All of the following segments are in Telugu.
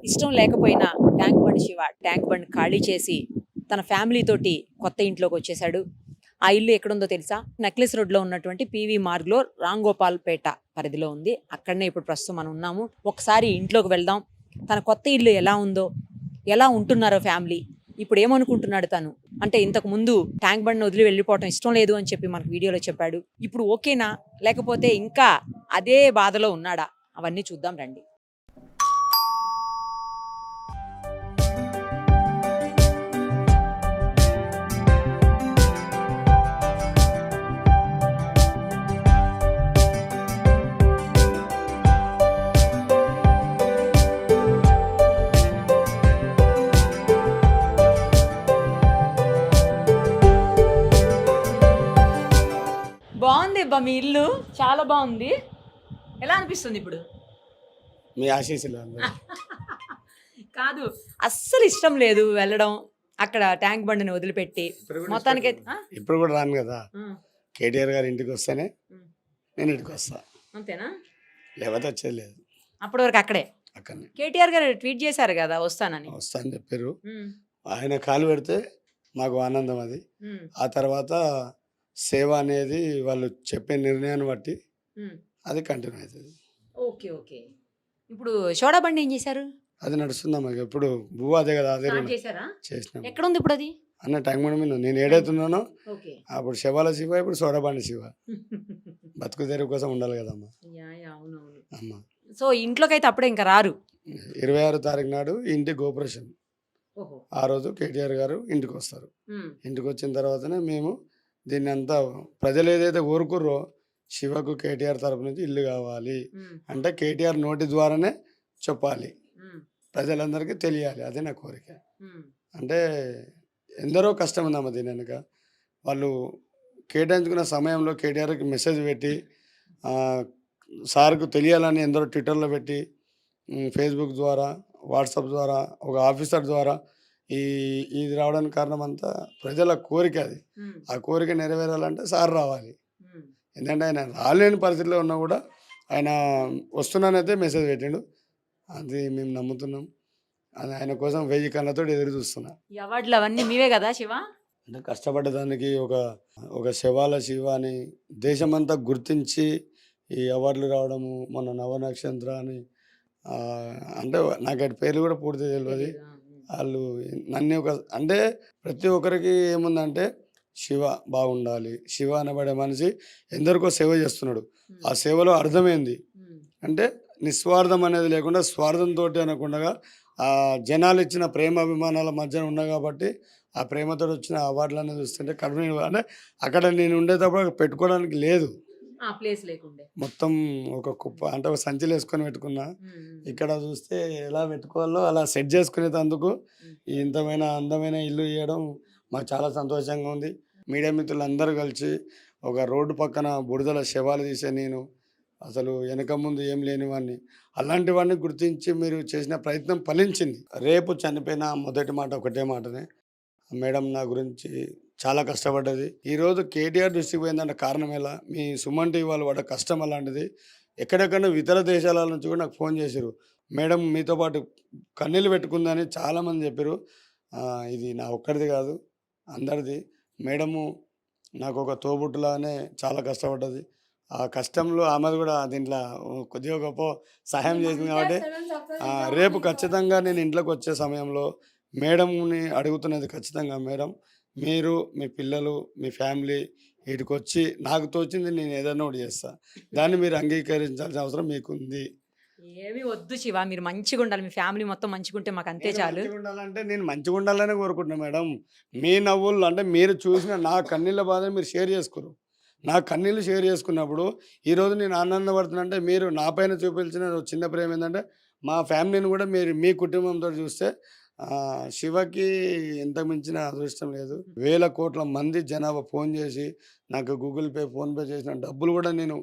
ఇష్టం లేకపోయినా tank bund Shiva tank bund ఖాళీ చేసి తన ఫ్యామిలీ తోటి కొత్త ఇంట్లోకి వచ్చేసాడు. ఆ ఇల్లు ఎక్కడుందో తెలుసా? నెక్లెస్ రోడ్లో ఉన్నటువంటి పివి మార్గ్లో రాంగోపాల్పేట పరిధిలో ఉంది. అక్కడనే ఇప్పుడు ప్రస్తుతం మనం ఉన్నాము. ఒకసారి ఇంట్లోకి వెళ్దాం. తన కొత్త ఇల్లు ఎలా ఉందో, ఎలా ఉంటున్నారో ఫ్యామిలీ, ఇప్పుడు ఏమనుకుంటున్నాడు తను అంటే, ఇంతకు ముందు ట్యాంక్ బండ్ వదిలి వెళ్ళిపోవటం ఇష్టం లేదు అని చెప్పి మనకు వీడియోలో చెప్పాడు. ఇప్పుడు ఓకేనా, లేకపోతే ఇంకా అదే బాధలో ఉన్నాడా? అవన్నీ చూద్దాం రండి. బాగుంది అబ్బా, మీ ఇల్లు చాలా బాగుంది. ఎలా అనిపిస్తుంది ఇప్పుడు? మీ ఆశీస్సులు కాదు, అస్సలు ఇష్టం లేదు వెళ్ళడం అక్కడ ట్యాంక్ బండిని వదిలిపెట్టి. మొత్తానికి ఇప్పుడు కూడా రాను కదా, కేటీఆర్ గారి ఇంటికి వస్తేనే నేను ఇంటికి వస్తా, అంతేనా? లేకపోతే వచ్చేది లేదు. అప్పటి వరకు అక్కడే. కేటీఆర్ గారు ట్వీట్ చేశారు కదా వస్తానని చెప్పారు. ఆయన కాలు పెడితే మాకు ఆనందం అది. ఆ తర్వాత సేవ అనేది వాళ్ళు చెప్పే నిర్ణయాన్ని బట్టి అది కంటిన్యూ అవుతుంది. Okay okay. ఇప్పుడు సోడా బండి ఏం చేశారు? అది నడుస్తుందమ్మా. ఇప్పుడు భూ అదే కదా, అదే చేసినాం. ఎక్కడ ఉంది ఇప్పుడు అది? అన్న ట్యాంక్ బండి మీద నేను ఏడైతున్నానో అప్పుడు శవాల శివ, ఇప్పుడు సోడా బండి శివ. బతుకు తెరువు కోసం ఉండాలి కదమ్మా. అమ్మా సో ఇంట్లోకి అయితే అప్పుడే ఇంకా రారు. 26 తారీఖు నాడు ఇంటి గోపురేషన్. ఆ రోజు కేటీఆర్ గారు ఇంటికి వస్తారు. ఇంటికి వచ్చిన తర్వాతనే మేము దీన్ని అంతా ప్రజలు ఏదైతే కోరుకుర్రో, శివకు కేటీఆర్ తరపు నుంచి ఇల్లు కావాలి అంటే కేటీఆర్ నోటి ద్వారానే చెప్పాలి, ప్రజలందరికీ తెలియాలి. అదే నా కోరిక. అంటే ఎందరో కష్టం ఉందమ్మ దీని వెనుక. వాళ్ళు కేటాయించుకున్న సమయంలో కేటీఆర్కి మెసేజ్ పెట్టి సార్కు తెలియాలని ఎందరో ట్విట్టర్లో పెట్టి, ఫేస్బుక్ ద్వారా, వాట్సాప్ ద్వారా, ఒక ఆఫీసర్ ద్వారా ఇది రావడానికి కారణం అంతా ప్రజల కోరిక. అది ఆ కోరిక నెరవేరాలంటే సార్ రావాలి. ఎందుకంటే ఆయన రాలేని పరిస్థితిలో ఉన్నా కూడా ఆయన వస్తున్నానైతే మెసేజ్ పెట్టిండు. అది మేము నమ్ముతున్నాం. అది ఆయన కోసం 1000 కళ్ళతో ఎదురు చూస్తున్నా. అవార్డులు అవన్నీ మీవే కదా శివ? అంటే కష్టపడ్డదానికి ఒక శవాల శివ అని దేశమంతా గుర్తించి ఈ అవార్డులు రావడము, మన నవనక్షత్ర అని, అంటే నాకు అటు పేర్లు కూడా పూర్తి తెలియదు. వాళ్ళు నన్ను అంటే ప్రతి ఒక్కరికి ఏముందంటే శివ బాగుండాలి, శివ అనబడే మనిషి ఎందరికో సేవ చేస్తున్నాడు. ఆ సేవలో అర్థమైంది అంటే నిస్వార్థం అనేది లేకుండా స్వార్థంతో అనకుండా ఆ జనాలు ఇచ్చిన ప్రేమ అభిమానాల మధ్యన ఉన్నా కాబట్టి ఆ ప్రేమతో వచ్చిన అవార్డులు అనేది చూస్తుంటే కడుపు అంటే అక్కడ నేను ఉండేటప్పుడు పెట్టుకోవడానికి లేదు, ప్లేస్ లేకుండే మొత్తం ఒక కుప్ప అంటే ఒక సంచిలో వేసుకొని పెట్టుకున్నా. ఇక్కడ చూస్తే ఎలా పెట్టుకోవాలో అలా సెట్ చేసుకునేందుకు అందమైన ఇల్లు ఇవ్వడం మాకు చాలా సంతోషంగా ఉంది. మీడియా మిత్రులు అందరూ కలిసి ఒక రోడ్డు పక్కన బురదల శవాలు తీసే నేను అసలు వెనక ముందు ఏం లేనివాడిని, అలాంటివన్నీ గుర్తించి మీరు చేసిన ప్రయత్నం ఫలించింది. రేపు చనిపోయిన మొదటి మాట ఒకటే మాటనే, మేడం నా గురించి చాలా కష్టపడ్డది. ఈరోజు కేటీఆర్ దృష్టికి పోయిందంటే కారణం ఎలా, మీ సుమన్ టీవీ వాళ్ళు పడ్డ కష్టం అలాంటిది. ఎక్కడెక్కడ ఇతర దేశాల నుంచి కూడా నాకు ఫోన్ చేశారు, మేడం మీతో పాటు కన్నీళ్ళు పెట్టుకుందని చాలామంది చెప్పారు. ఇది నా ఒక్కడిది కాదు, అందరిది. మేడము నాకు ఒక తోబుట్టులానే చాలా కష్టపడ్డది. ఆ కష్టంలో ఆమెది కూడా దీంట్లో కొద్దిగా గొప్ప సహాయం చేసింది. కాబట్టి రేపు ఖచ్చితంగా నేను ఇంట్లోకి వచ్చే సమయంలో మేడంని అడుగుతున్నది ఖచ్చితంగా, మేడం మీరు మీ పిల్లలు మీ ఫ్యామిలీ వీటికి వచ్చి నాకు తోచింది నేను ఏదైనా ఒకటి చేస్తా, దాన్ని మీరు అంగీకరించాల్సిన అవసరం మీకుంది. ఏమి వద్దు శివ, మీరు మంచిగా ఉండాలి, మీ ఫ్యామిలీ మొత్తం మంచిగా ఉంటే మాకు అంతే చాలు. ఉండాలంటే నేను మంచిగా ఉండాలనే కోరుకుంటున్నా మేడం. మీ నవ్వులు అంటే మీరు చూసిన నా కన్నీళ్ళ బాధని మీరు షేర్ చేసుకోరు. నా కన్నీళ్ళు షేర్ చేసుకున్నప్పుడు ఈరోజు నేను ఆనందపడుతున్నా అంటే మీరు నా పైన చూపించిన చిన్న ప్రేమ ఏంటంటే మా ఫ్యామిలీని కూడా మీరు మీ కుటుంబంతో చూస్తే శివకి ఎంత మించిన అదృష్టం లేదు. 1000 కోట్ల మంది జనాభా ఫోన్ చేసి నాకు గూగుల్ పే ఫోన్పే చేసిన డబ్బులు కూడా నేను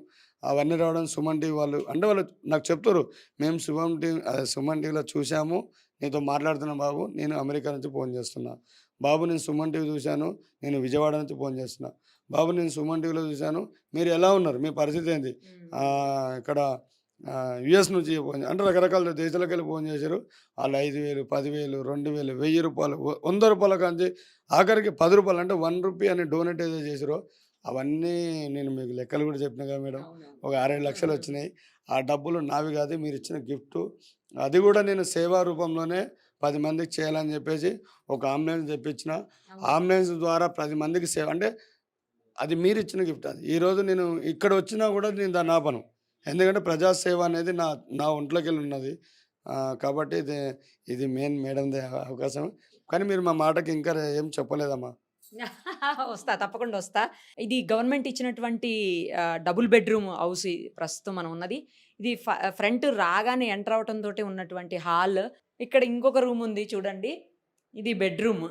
అవన్నీ రావడం సుమన్ టీవీ వాళ్ళు అంటే వాళ్ళు నాకు చెప్తారు, మేము సుమన్ టీవీలో చూసాము, నీతో మాట్లాడుతున్నా బాబు, నేను అమెరికా నుంచి ఫోన్ చేస్తున్నా, బాబు నేను సుమన్ టీవీ చూశాను, నేను విజయవాడ నుంచి ఫోన్ చేస్తున్నా, బాబు నేను సుమన్ టీవీలో చూశాను, మీరు ఎలా ఉన్నారు, మీ పరిస్థితి ఏంటి, ఇక్కడ యుఎస్ నుంచి ఫోన్ అంటే రకరకాల దేశాలకు వెళ్ళి ఫోన్ చేశారు. వాళ్ళు 5,000, 10,000, 2,000, ₹1,000, ₹100 కాంచి ఆఖరికి ₹10 అంటే ₹1 అని డొనేట్ ఏదో చేసారో అవన్నీ నేను మీకు లెక్కలు కూడా చెప్పిన కదా మేడం. ఒక 6-7 లక్షలు వచ్చినాయి. ఆ డబ్బులు నావి కాదు, మీరు ఇచ్చిన గిఫ్ట్. అది కూడా నేను సేవా రూపంలోనే 10 మందికి చేయాలని చెప్పేసి ఒక అంబులెన్స్ తెప్పించిన. అంబులెన్స్ ద్వారా 10 మందికి సేవ అంటే అది మీరిచ్చిన గిఫ్ట్. అది ఈరోజు నేను ఇక్కడ వచ్చినా కూడా నేను దాన్ని ఆపను. ఎందుకంటే ప్రజాసేవ అనేది నా నా ఒంట్లోకెళ్ళి ఉన్నది. కాబట్టి ఇది మెయిన్ మేడంది అవకాశం. కానీ మీరు మా మాటకి ఇంకా ఏం చెప్పలేదమ్మా. వస్తా, తప్పకుండా వస్తా. ఇది గవర్నమెంట్ ఇచ్చినటువంటి డబుల్ బెడ్రూమ్ హౌస్ ప్రస్తుతం మనం ఉన్నది. ఇది ఫ్రంట్ రాగానే ఎంటర్ అవటంతోటే ఉన్నటువంటి హాల్. ఇక్కడ ఇంకొక రూమ్ ఉంది చూడండి. ఇది బెడ్రూమ్.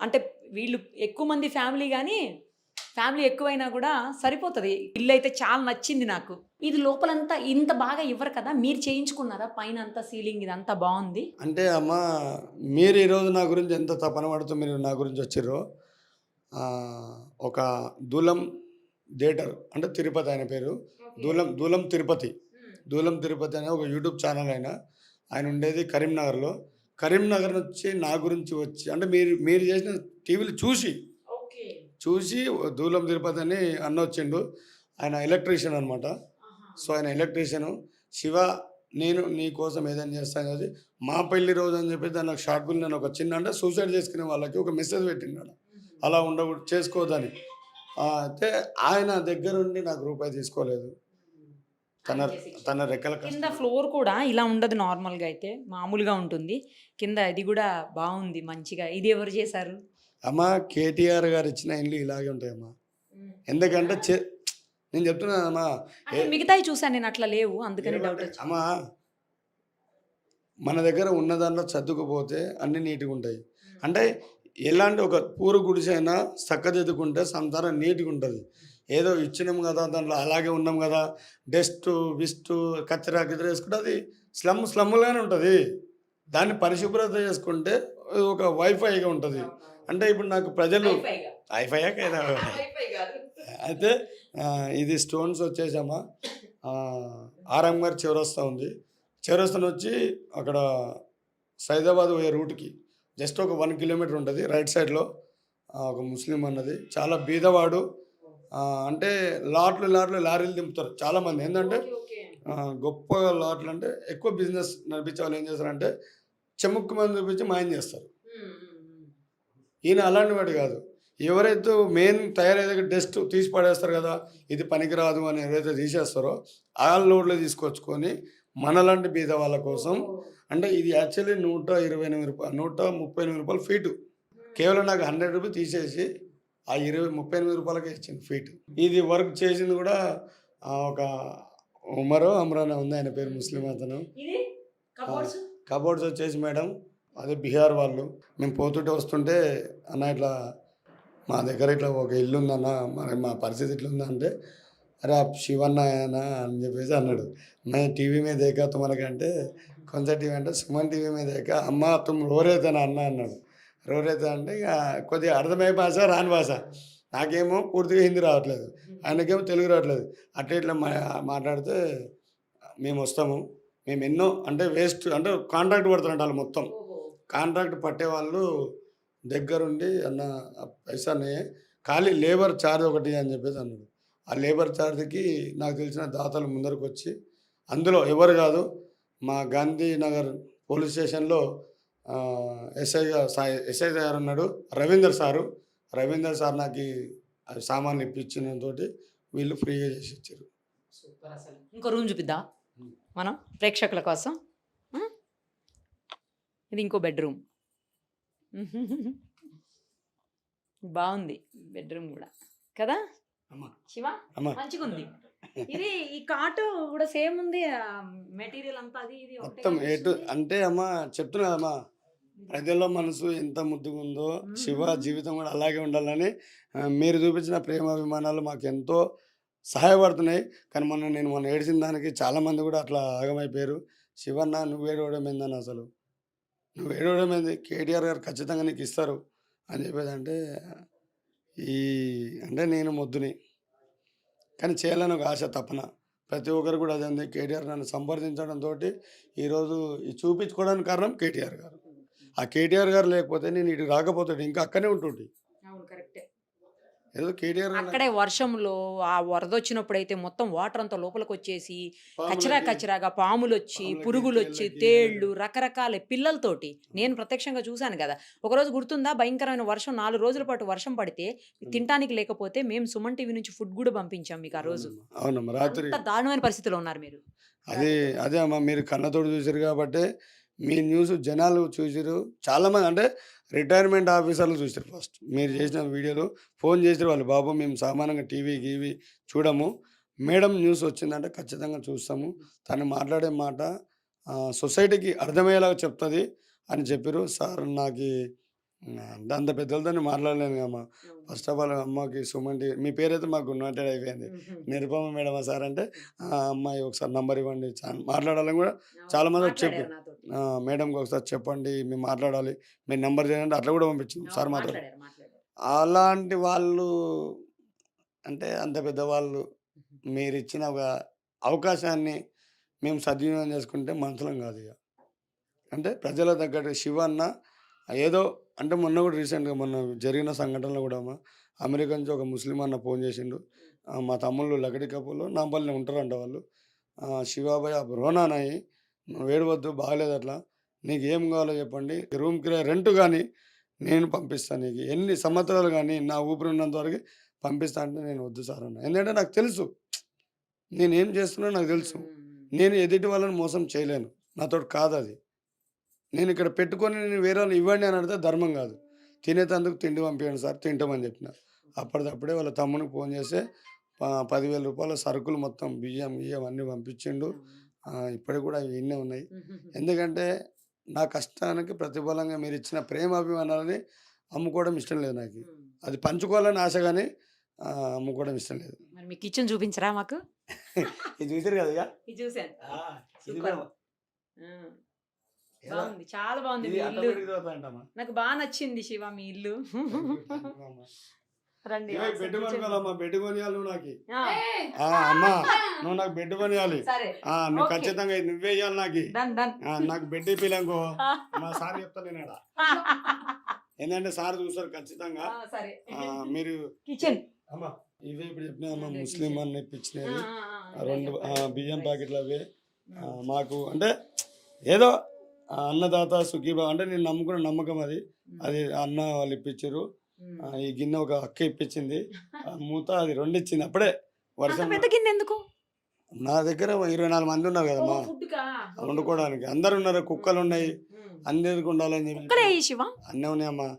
అంటే వీళ్ళు ఎక్కువ మంది ఫ్యామిలీ, కానీ ఫ్యామిలీ ఎక్కువైనా కూడా సరిపోతుంది. ఇల్లు అయితే చాలా నచ్చింది నాకు. ఇది లోపలంతా ఇంత బాగా ఇవ్వరు కదా, మీరు చేయించుకున్నారా? పైన అంతా సీలింగ్ ఇదంతా బాగుంది. అంటే అమ్మ, మీరు ఈరోజు నా గురించి ఎంత తపన పడుతూ మీరు నా గురించి వచ్చిర్రో, ఒక దూలం థియేటర్ అంటే తిరుపతి ఆయన పేరు, దూలం తిరుపతి. దూలం తిరుపతి అనే ఒక యూట్యూబ్ ఛానల్ ఆయన ఉండేది కరీంనగర్లో. కరీంనగర్ నుంచి నా గురించి వచ్చి అంటే మీరు చేసిన టీవీలు చూసి దూలం తిరుపతి అని అన్న వచ్చిండు. ఆయన ఎలక్ట్రీషియన్ అనమాట. సో ఆయన ఎలక్ట్రీషియను. శివ, నేను నీ కోసం ఏదైనా చేస్తాను అది మా పెళ్లి రోజు అని చెప్పి దానికి షార్ట్ ఫిల్మ్ నేను ఒక చిన్న అంటే సూసైడ్ చేసుకునే వాళ్ళకి ఒక మెసేజ్ పెట్టినాడు, అలా చేసుకోవద్దని. అయితే ఆయన దగ్గరుండి నాకు రూపాయి తీసుకోలేదు. తన రెక్కల కింద ఫ్లోర్ కూడా ఇలా ఉండదు, నార్మల్గా అయితే మామూలుగా ఉంటుంది. కింద ఇది కూడా బాగుంది మంచిగా. ఇది ఎవరు చేశారు? అమ్మా, కేటీఆర్ గారు ఇచ్చిన ఇండ్లు ఇలాగే ఉంటాయమ్మా. ఎందుకంటే నేను చెప్తున్నానమ్మా, మిగతాయి చూసాను నేను, అట్లా లేవు, అందుకని డౌట్ వచ్చింది. అమ్మా, మన దగ్గర ఉన్న దాంట్లో చదువుకుపోతే అన్ని నీట్గా ఉంటాయి. అంటే ఎలాంటి ఒక పూరు గుడిసైనా చక్కదిద్దుకుంటే సంతానం నీట్గా ఉంటుంది. ఏదో ఇచ్చినాం కదా, దాంట్లో అలాగే ఉన్నాం కదా, డస్ట్ విస్ట్ కచ్చరా గిచ్చరా వేసుకుంటే అది స్లమ్గానే ఉంటుంది. దాన్ని పరిశుభ్రత చేసుకుంటే ఒక వైఫైగా ఉంటుంది. అంటే ఇప్పుడు నాకు ప్రజలు వైఫైయా కదా. అయితే ఇది స్టోన్స్ వచ్చేసామా, ఆర్ఎం గారి చౌరస్తా ఉంది. చౌరస్తాను వచ్చి అక్కడ సైదాబాద్ పోయే రూట్కి జస్ట్ ఒక 1 కిలోమీటర్ ఉంటుంది. రైట్ సైడ్లో ఒక ముస్లిం అన్నది, చాలా బీదవాడు. అంటే లారీలు దింపుతారు చాలామంది. ఏంటంటే గొప్ప లాట్లు అంటే ఎక్కువ బిజినెస్ నడిపించే వాళ్ళు ఏం చేస్తారంటే చెముక్కు మంది చూపించి మాయం చేస్తారు. ఈయన అలాంటి వాడు కాదు. ఎవరైతే మెయిన్ తయారయ్యే డస్ట్ తీసి పడేస్తారు కదా, ఇది పనికిరాదు అని ఎవరైతే తీసేస్తారో ఆ లోడ్లో తీసుకొచ్చుకొని మనలాంటి బీద వాళ్ళ కోసం. అంటే ఇది యాక్చువల్లీ ₹128 ₹138 ఫీటు. కేవలం నాకు ₹100 తీసేసి ఆ ₹38 ఇచ్చింది ఫీట్. ఇది వర్క్ చేసింది కూడా ఒక అమ్రానా ఉంది, ఆయన పేరు ముస్లిం అతను. కబోర్డ్స్ వచ్చేసి మేడం అదే బిహార్ వాళ్ళు. మేము పోతుంటే వస్తుంటే, అన్న ఇట్లా మా దగ్గర ఇట్లా ఒక ఇల్లు ఉందన్న, మరి మా పరిస్థితి ఇట్లా ఉందా అంటే, అరే శివన్న అని చెప్పేసి అన్నాడు. నేను టీవీ మీద దేకా తుమరకంటే కొంచెం టీవీ అంటే సుమన్ టీవీ మీద దేకా, అమ్మ తుమ్ రోరేతేనా అన్న అన్నాడు. రోరైతే అంటే ఇక కొద్దిగా అర్థమయ్యే భాష, రాని భాష. నాకేమో పూర్తిగా హిందీ రావట్లేదు, ఆయనకేమో తెలుగు రావట్లేదు. అట్లా ఇట్లా మాట్లాడితే మేము వస్తాము, మేము ఎన్నో అంటే వేస్ట్ అంటే కాంట్రాక్ట్ పడుతున్నట్టు వాళ్ళు మొత్తం కాంట్రాక్ట్ పట్టేవాళ్ళు దగ్గరుండి, అన్న పైసానే ఖాళీ లేబర్ ఛార్జ్ ఒకటి అని చెప్పేసి అన్నాడు. ఆ లేబర్ ఛార్జ్కి నాకు తెలిసిన దాతలు ముందరకు వచ్చి, అందులో ఎవరు కాదు, మా గాంధీనగర్ పోలీస్ స్టేషన్లో ఎస్ఐ గారు ఉన్నాడు, రవీందర్ సార్ నాకు సామాన్లు ఇప్పించినంతో వీళ్ళు ఫ్రీగా చేసి ఇచ్చారు. సూపర్. అసలు ఇంకో రూమ్ చూపిద్దా మనం ప్రేక్షకుల కోసం. ఇది ఇంకో బెడ్రూమ్. బాగుంది బెడ్రూమ్ కూడా కదా శివ, మంచిగా ఉంది. ఇది ఈ కాటు కూడా సేమ్ ఉంది, మెటీరియల్ అంతా అది ఇది మొత్తం అంటే అమ్మ చెప్తున్నా అమ్మా, ప్రజల్లో మనసు ఎంత ముద్దుగా ఉందో శివ జీవితం కూడా అలాగే ఉండాలని మీరు చూపించిన ప్రేమాభిమానాలు మాకు ఎంతో సహాయపడుతున్నాయి. కానీ నేను ఏడిచిన దానికి చాలామంది కూడా అట్లా ఆగమైపోయారు. శివన్న నువ్వు ఏడవడం ఏందని, అసలు నువ్వు ఏడవడం ఏంది, కేటీఆర్ గారు ఖచ్చితంగా నీకు ఇస్తారు అని చెప్పేదంటే అంటే నేను మొద్దుని కానీ చేయాలని ఒక ఆశ తపన. ప్రతి ఒక్కరు కూడా అదే ఉంది. కేటీఆర్ నన్ను సంప్రదించడంతో ఈరోజు ఇది చూపించుకోవడానికి కారణం కేటీఆర్ గారు. ఆ కేటీఆర్ గారు లేకపోతే నేను ఇటు రాకపోతాడు, ఇంకా అక్కడే ఉంటుండే. అవును, కరెక్టే. ఏదో కేటీఆర్ గారు అక్కడే వర్షంలో ఆ వరదొచ్చినప్పుడైతే మొత్తం వాటర్ అంతా లోపలికొచ్చేసి కచరా పాములకి కచరాగా పాములొచ్చి, పాములకి, పురుగులొచ్చి, తేళ్ళకి తేళ్ళు రకరకాల పిల్లలతోటి నేను ప్రత్యక్షంగా చూశాను గదా! ఒకరోజు గుర్తుందా? భయంకరమైన వర్షం 4 రోజుల పాటు వర్షం పడితే తినటానికి లేకపోతే మేము సుమన్ టీవీ నుంచి ఫుడ్ గూడా పంపించాం మీకు ఆ రోజు. అవునమ్మా. రాత్రి అంత దారుణమైన పరిస్థితిలో ఉన్నారు మీరు. అదే అదే అమ్మా, మీరు కన్నతోడు చూసారు కాబట్టి మీ న్యూస్ జనాలు చూసిరు. చాలామంది అంటే రిటైర్మెంట్ ఆఫీసర్లు చూసారు. ఫస్ట్ మీరు చేసిన వీడియోలు ఫోన్ చేసారు వాళ్ళు, బాబు మేము సామాన్యంగా టీవీ గీవీ చూడము, మేడం న్యూస్ వచ్చిందంటే ఖచ్చితంగా చూస్తాము, తను మాట్లాడే మాట సొసైటీకి అర్థమయ్యేలాగా చెప్తుంది అని చెప్పారు. సార్ నాకు అంత పెద్దలతో మాట్లాడలేను అమ్మా. ఫస్ట్ ఆఫ్ ఆల్ అమ్మకి సుమన్ టీవీ మీ పేరైతే మాకు నోటెడ్ అయిపోయింది. నిరుపమ మేడమా సార్ అంటే, అమ్మాయి ఒకసారి నంబర్ ఇవ్వండి, మాట్లాడాలని కూడా చాలామంది వచ్చి చెప్పారు. మాట్లాడారు నాతోటి. మేడంకి ఒకసారి చెప్పండి, మేము మాట్లాడాలి, మీరు నెంబర్ చేయండి, అట్లా కూడా పంపించింది సార్ అవును, మాట్లాడి. మాట్లాడారు. అలాంటి వాళ్ళు అంటే అంత పెద్దవాళ్ళు మీరిచ్చిన ఒక అవకాశాన్ని మేము సద్వినియోగం చేసుకుంటే మనుషులం కాదు ఇక. అంటే ప్రజల తగ్గట్టు శివ అన్న ఏదో అంటే మొన్న కూడా రీసెంట్గా మొన్న జరిగిన సంఘటనలో కూడా అమెరికా నుంచి ఒక ముస్లిం అన్న ఫోన్ చేసిండు. మా తమ్ముళ్ళు లకడి కప్పులు నాంపల్లిని ఉంటారంట వాళ్ళు. శివాబాయ్ ఆ రోనానాయి నువ్వు ఏడవద్దు, బాగలేదు అట్లా, నీకు ఏం కావాలో చెప్పండి, రూమ్ కిరాయి రెంట్ కానీ నేను పంపిస్తాను, నీకు ఎన్ని సంవత్సరాలు కానీ నా ఊపిరి ఉన్నంత వరకు పంపిస్తా అంటే నేను వద్దు సార్ అన్న. ఎందుకంటే నాకు తెలుసు నేనేం చేస్తున్నా, నాకు తెలుసు నేను ఎదుటి వాళ్ళని మోసం చేయలేను, నాతో కాదు అది. నేను ఇక్కడ పెట్టుకొని నేను వేరే వాళ్ళు ఇవ్వండి అని అడితే ధర్మం కాదు. తినేటందుకు తిండి పంపించండి సార్, తింటామని చెప్పిన. అప్పటిదప్పుడే వాళ్ళ తమ్మునికి ఫోన్ చేస్తే 10,000 రూపాయల సరుకులు మొత్తం బియ్యం గియ్యం అన్నీ పంపించిండు. ఇప్పటికి కూడా అవి ఎన్నే ఉన్నాయి. ఎందుకంటే నా కష్టానికి ప్రతిఫలంగా మీరు ఇచ్చిన ప్రేమ అభిమానాలని అమ్ముకోవడం ఇష్టం లేదు నాకు. అది పంచుకోవాలని ఆశ కానీ అమ్ముకోవడం ఇష్టం లేదు. మరి మీ కిచెన్ చూపించరా మాకు? ఇది చూసారు కదా ఇక? ఇది చూసాను. ఇది సూపర్. కూడా బాగుంది, చాలా బాగుంది ఇది మీ ఇల్లు. automatic గా అవుతాయంటమ్మా. నాకు బాగా నచ్చింది శివ మీ ఇల్లు. రండి ఇవే ఒకసారి బెడ్ కూర్చోండి. కొనుక్కోవాలమ్మా, బెడ్ కొనియాలి నువ్వు నాకు. ఆ, అమ్మా నువ్వు నాకు బెడ్ కొనియాలి. సరే, నువ్వు ఓకే. ఖచ్చితంగా ఇది నువ్వే ఇవ్వాలి నాకు. Done done. నాకు బెడ్ ఇప్పిలంకో మా సార్ చెప్తాను నేను ఆడ. ఏంటంటే సార్ చూస్తారు ఖచ్చితంగా. సరే, మీరు కిచెన్. అమ్మా ఇవే ఇప్పుడు చెప్పిన అమ్మ ముస్లిం అని ఇప్పించినవి 2 బియ్యం ప్యాకెట్లు అవే. మాకు అంటే ఏదో అన్నదాత సుఖీబా అంటే నేను నమ్ముకున్న నమ్మకం అది. అది అన్న వాళ్ళు ఇప్పించారు. ఈ గిన్నె ఒక అక్క ఇప్పించింది, మూత అది 2 ఇచ్చింది. అప్పుడే వర్షం. పెద్ద గిన్నె ఎందుకు? నా దగ్గర 24 మంది ఉన్నారు కదమ్మా వండుకోవడానికి. అందరు ఉన్నారు, కుక్కలు ఉన్నాయి, అందరికి ఉండాలని చెప్పి శివ అన్నీ ఉన్నాయమ్మా.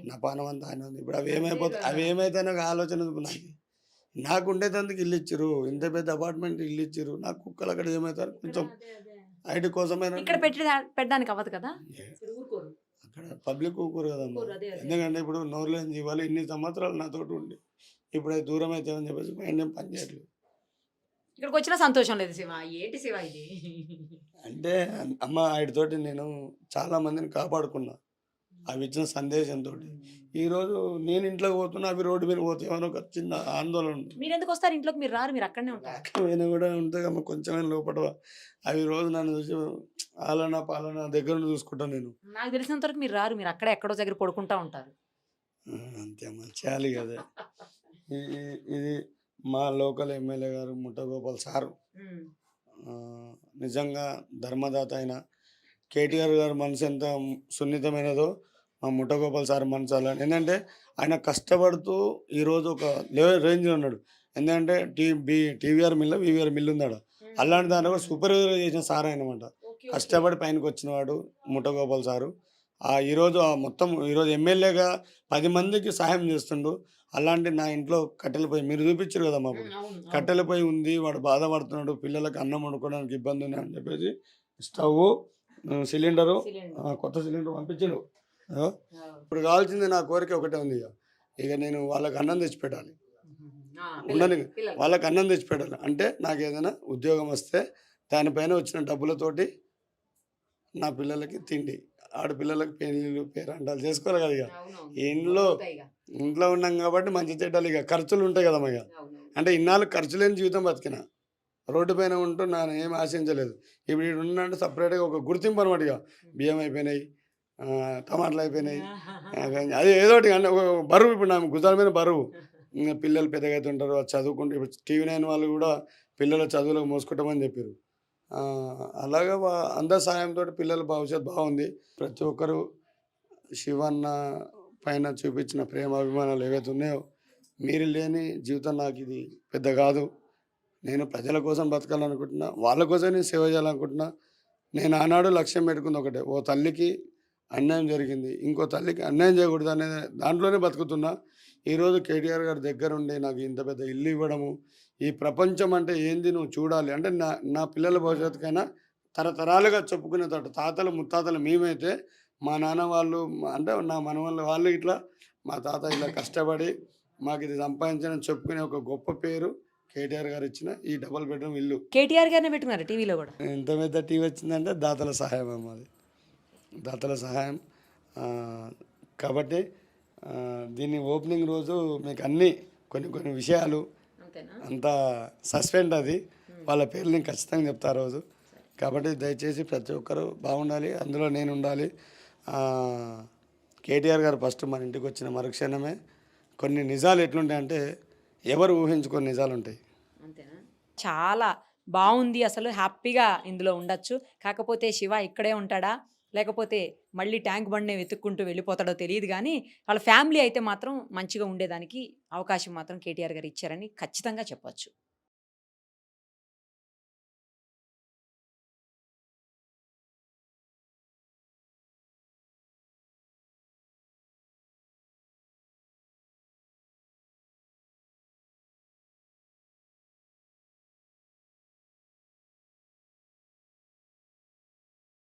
నా పానం అంతా ఆయన ఉంది. ఇప్పుడు అవి ఏమైతే నాకు ఆలోచన ఉంది నాకు. నాకు ఉండేటందుకు ఇల్లు ఇచ్చారు, ఇంత పెద్ద అపార్ట్మెంట్ ఇల్లు ఇచ్చారు. నాకు కుక్కలు అక్కడ ఏమవుతారు కొంచెం ఐటీ కోసమైనా ఇక్కడ పెట్టడానికి అవ్వదు కదా, అక్కడ పబ్లిక్ ఊకూరు కదమ్మా. ఎందుకంటే ఇప్పుడు నోరు లేని జీవాలు ఇన్ని సంవత్సరాలు నాతోటి ఉండి ఇప్పుడు అది దూరం అయితే అని చెప్పేసి నేను పని చేయట్లేదు. ఇక్కడికి వచ్చినా సంతోషం లేదు శివ. ఏంటి శివ ఇది? అంటే అమ్మ వాటితోటి నేను చాలా మందిని కాపాడుకున్నా అవి ఇచ్చిన సందేశంతో. ఈరోజు నేను ఇంట్లోకి పోతున్నా, అవి రోడ్డు మీద పోతామని ఒక చిన్న ఆందోళన ఉంది. మీరు ఎందుకు వస్తారు ఇంట్లోకి? మీరు రారు, మీరు అక్కడనే ఉంటారు. అయినా కూడా ఉంటే అమ్మ కొంచెమైనా లోపల అవి రోజు నన్ను చూసి ఆలనా పాలన దగ్గర నుండి చూసుకుంటాను నేను. నాకు తెలిసినంత వరకు మీరు రారు, మీరు అక్కడే ఎక్కడో దగ్గర పడుకుంటా ఉంటారు. అంతే అమ్మ, చేయాలి కదా. ఇది మా లోకల్ ఎమ్మెల్యే గారు ముట్టగోపాల్ సారు నిజంగా ధర్మదాత అయిన కేటీఆర్ గారు మనసు ఎంత సున్నితమైనదో మా ముట్టగోపాల్ సార్ మనసు అలా. ఎందుకంటే ఆయన కష్టపడుతూ ఈరోజు ఒక రేంజ్లో ఉన్నాడు. ఎందుకంటే టీవీఆర్ మిల్ వీవీఆర్ మిల్ ఉందాడు. అలాంటి దాంట్లో కూడా సూపర్వైజర్ చేసిన సార్ అనమాట. కష్టపడి పైనకి వచ్చినవాడు ముట్టగోపాల్ సారు. ఈరోజు మొత్తం ఈరోజు ఎమ్మెల్యేగా 10 మందికి సహాయం చేస్తుండు. అలాంటి నా ఇంట్లో కట్టెల పొయ్యి మీరు చూపించారు కదా మాకు, కట్టెల పొయ్యి ఉంది, వాడు బాధపడుతున్నాడు, పిల్లలకి అన్నం వండుకోవడానికి ఇబ్బంది ఉంది అని చెప్పేసి స్టవ్ సిలిండరు కొత్త సిలిండర్ పంపించాడు. ఇప్పుడు కావాల్సింది నా కోరిక ఒకటే ఉంది. ఇక నేను వాళ్ళకి అన్నం తెచ్చిపెట్టాలి, ఉండని వాళ్ళకి అన్నం తెచ్చిపెట్టాలి. అంటే నాకు ఏదైనా ఉద్యోగం వస్తే దానిపైన వచ్చిన డబ్బులతోటి నా పిల్లలకి తిండి, ఆడపిల్లలకి పెళ్ళిళ్ళు పేరంటాలు చేసుకోవాలి కదా. ఇక ఇంట్లో ఉన్నాం కాబట్టి మంచి చెడ్డలు ఇక ఖర్చులు ఉంటాయి కదమ్మా. ఇక అంటే ఇన్నాళ్ళు ఖర్చు లేని జీవితం బతికిన రోడ్డు పైన ఉంటూ నన్ను ఏం ఆశించలేదు. ఇప్పుడు ఈడ ఉన్నానంటే సపరేట్‌గా ఒక గుర్తింపు అనమాట ఇగ. బియ్యం అయిపోయినాయి, టమాటాలు అయిపోయినాయి. అది ఏదో ఒకటి అంటే ఒక బరువు ఇప్పుడు నా భుజాల మీద బరువు. ఇంగ పిల్లలు పెద్దగా అయితుంటారు. అది చదువుకుంటే ఇప్పుడు టీవీ నైన్ వాళ్ళు గూడా పిల్లల చదువులకు మోసుకుంటామని జెప్పిర్రు. అలాగా అందరి సహాయంతోటి పిల్లల భవిష్యత్తు బాగుంది. ప్రతి ఒక్కరు శివన్న పైన చూపించిన ప్రేమ, అభిమానాలు ఏవైతే ఉన్నాయో, మీరు లేని జీవితం నాకిది పెద్ద గాదు. నేను ప్రజల కోసం బతకాలనుకుంటున్నా. వాళ్ళ కోసం నేను సేవ చేయాలనుకుంటున్నా. నేను ఆనాడు లక్ష్యం పెట్టుకుంది ఒకటే. ఓ తల్లికి అన్యాయం జరిగింది. ఇంకో తల్లికి అన్యాయం చేయకూడదనే దాంట్లోనే బతుకుతున్నా. ఈరోజు కేటీఆర్ గారి దగ్గరుండి నాకు ఇంత పెద్ద ఇల్లు ఇవ్వడము, ఈ ప్రపంచం అంటే ఏంది నువ్వు చూడాలి. అంటే నా నా పిల్లల భవిష్యత్తుకైనా తరతరాలుగా చెప్పుకునేటట్టు తాతలు, ముత్తాతలు మేమైతే మా నాన్న వాళ్ళు అంటే నా మనవళ్ళు వాళ్ళు ఇట్లా మా తాత ఇలా కష్టపడి మాకిది సంపాదించానని చెప్పుకునే ఒక గొప్ప పేరు కేటీఆర్ గారు ఇచ్చిన ఈ డబుల్ బెడ్రూమ్ ఇల్లు. కేటీఆర్ గారినే పెట్టుకున్నారు టీవీలో కూడా. ఎంత పెద్ద టీవీ వచ్చిందంటే దాతల సహాయం అమ్మ అది. దాతల సహాయం. కాబట్టి దీన్ని ఓపెనింగ్ రోజు మీకు అన్నీ కొన్ని కొన్ని విషయాలు అంతా సస్పెండ్ అది. వాళ్ళ పేర్లు నేను ఖచ్చితంగా చెప్తా ఆ రోజు. కాబట్టి దయచేసి ప్రతి ఒక్కరు బాగుండాలి, అందులో నేను ఉండాలి. కేటీఆర్ గారు ఫస్ట్ మన ఇంటికి వచ్చిన మరుక్షణమే కొన్ని నిజాలు ఎట్లుంటాయంటే ఎవరు ఊహించుకొని నిజాలు ఉంటాయి. అంతేనా? చాలా బాగుంది. అసలు హ్యాపీగా ఇందులో ఉండొచ్చు. కాకపోతే శివ ఇక్కడే ఉంటాడా, లేకపోతే మళ్ళీ ట్యాంక్ బండ్నే వెతుక్కుంటూ వెళ్ళిపోతాడో తెలియదు కానీ వాళ్ళ ఫ్యామిలీ అయితే మాత్రం మంచిగా ఉండేదానికి అవకాశం మాత్రం కేటీఆర్ గారు ఇచ్చారని ఖచ్చితంగా చెప్పొచ్చు.